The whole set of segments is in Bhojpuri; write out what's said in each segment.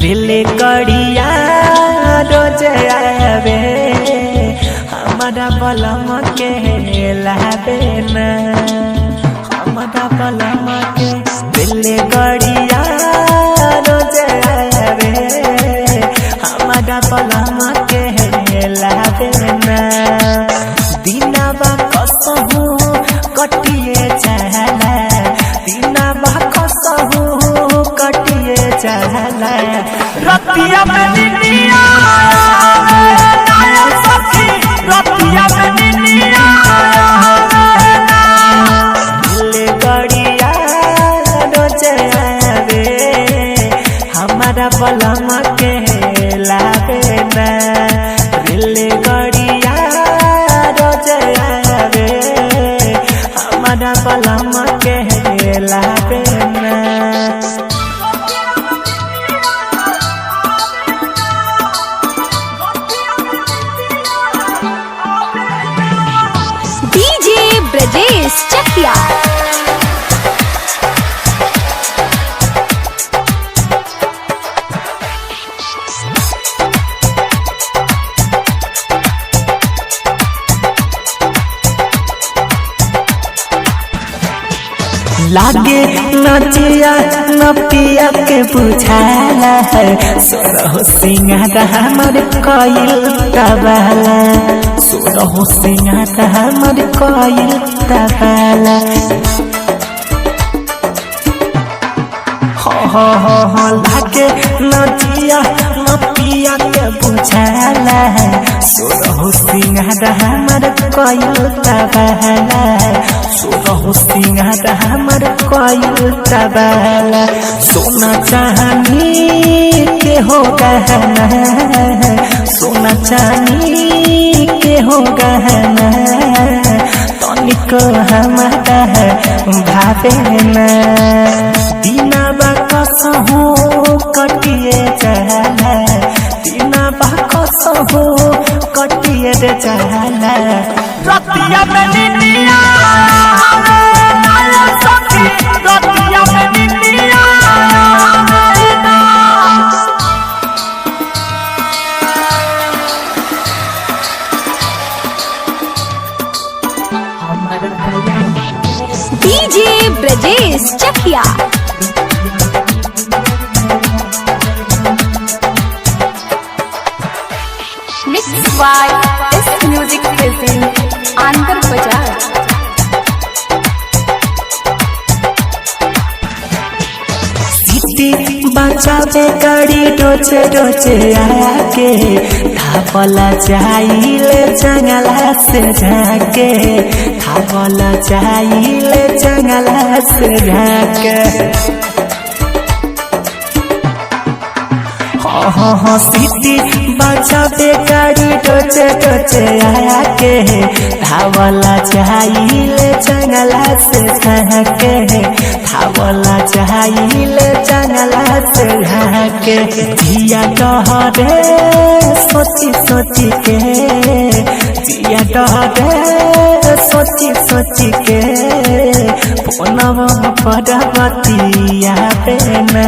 दिल कड़िया रोज आवे हमारा बलम के लावे ना हमारा बलम के दिल कड़िया रोज आवे हमारा बलम के लावे ना दिनवा कसहु कटिए चला दिनवा कसहु कटिए चला रतिया में निनिया आया सखी रतिया में निनिया दिल गड़िया रोज आवे हमारा बलम के लावे ना दिल गड़िया रोज आवे हमारा बलम के लावे ना ब्रजेश चकिया लागे नचिया नपिया के बुझाला है सोरहो सिंगार हमर कइल तबाला सोरहो सिंगार हमर कइल तबाला हो लागे नचिया नपिया के बुझाला है सोरहो सिंगार हमर कइल तबाला सोरहो सिंगार हमर कइल तबाला सोना चांदी के हो गहना सोना चांदी के हो गहना तनिक हमारा भावे ना दिनवा कसहु कटिए चला दिनवा कसहु कटिए चला रतिया में निनिया आया सखी रतिया में निनिया DJ Brajesh Chakiya mix by इस म्यूजिक प्रेजेंट आंतर बजाज बचावे गाड़ी डोचे डोचे आके थापला चाहिए जंगला से झाके थापला चाहिए जंगला से झाके हाँ सीटी बचावे गाड़ी डोचे डोचे आके थावला चाहिए जंगला से झाके थावला चाहिए जंगला से झाके जिया डहरे सोची सोची के जिया डहरे सोची सोची के फोनवा पर बतिया बेना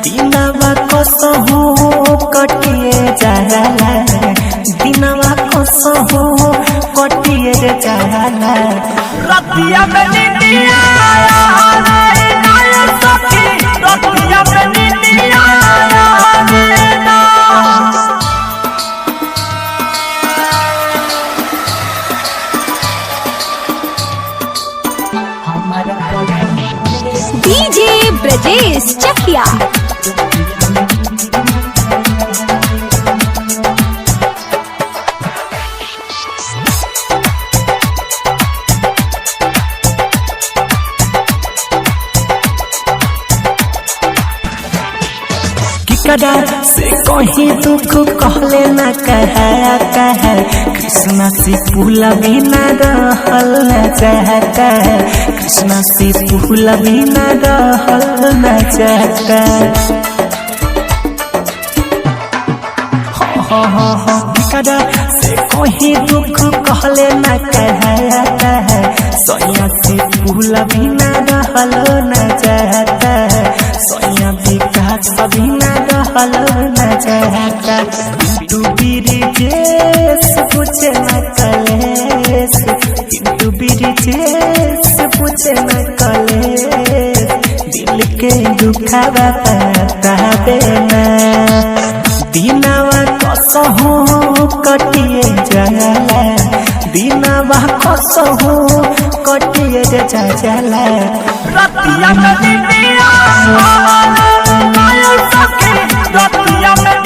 दिनवा कसहु कटिए जाला दिनवा कसहु कटिए जाला रतिया में निनिया आया सखी रतिया में निनिया डीजे ब्रजेश चकिया कदा से कहीं दुख कहले न कहा कृष्णा से फूल बिना रहल न चाहता कृष्णा से फूल बिना रहल न चाहता कदा से कहीं दुख कहले न कहता सैया से फूल बिना रहल न चाहता सैया विकास बिना पलो न जाता तू बिरजेश पूछे न कलेश तू बिरजेश पूछे न कलेश दिल के दुखावा बताबे ना दिनवा कसहु कटिए जाला दिनवा कसहु कटिए जाला रतिया में दिया आया सके रतिया में